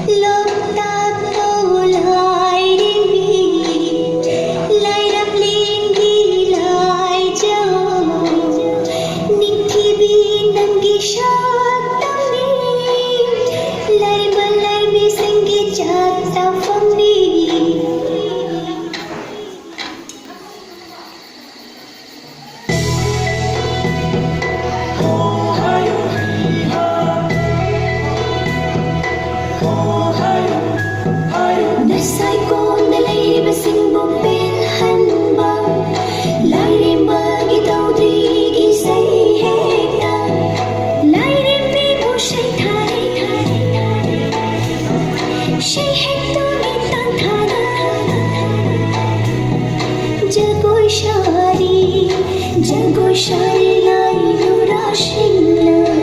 lông ta câu lại đêm đi lại đắp lên đi lại cho ninh thi bi nằm ghi sát tâm đi lại bi sinh ghi chặt ta phong đi sai con đã lấy ba sinh bốc bên hân băng lại đêm ba ghi tàu đi ghi say hết ta lại đêm bi bố say thay say hết tôi đi tan thả jagoi shari lại nụ ra sinh lời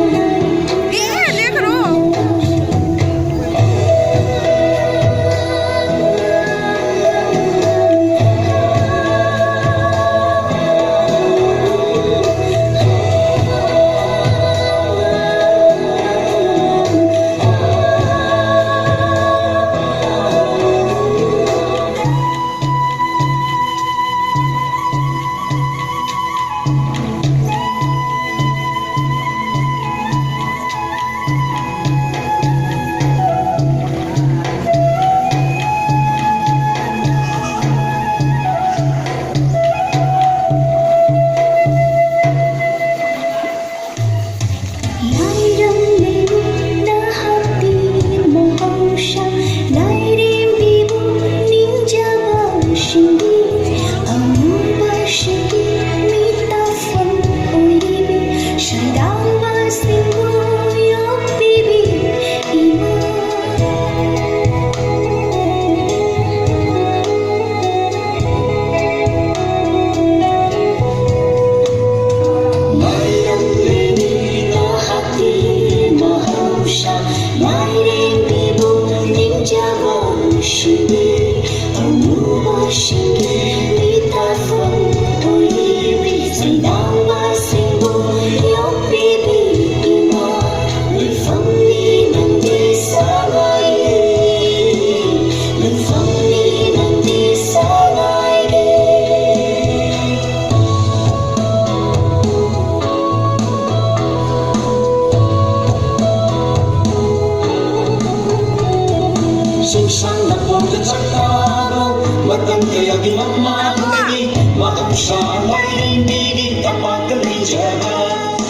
Sang na po sa saktabaw Matang kaya gimamagdagi Makamsalay hindi kapag kalijagan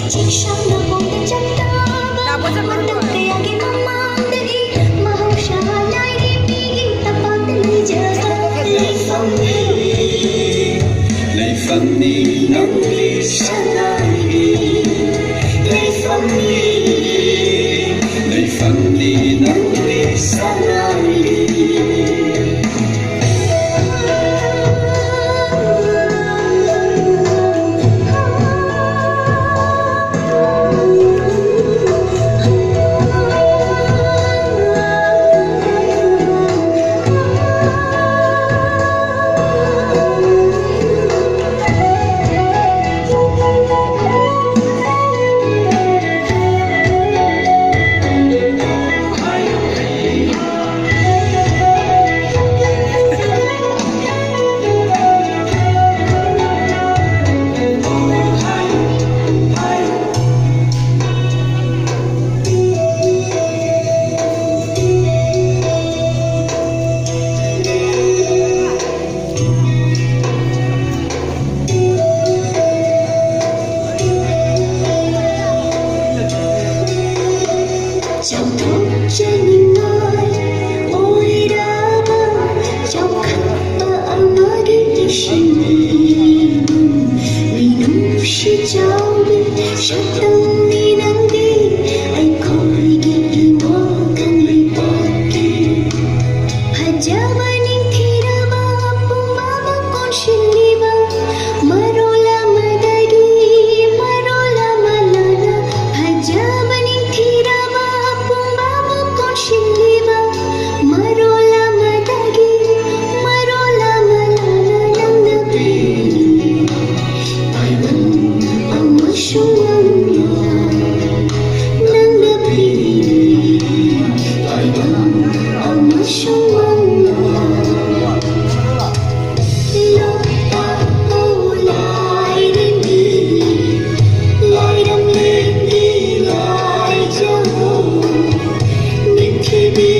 Sang na po sa saktabaw Matang kaya gimamagdagi Makamsalay hindi kapag kalijagan Lay famni nang di sanay Lay famni nang di sanay ibig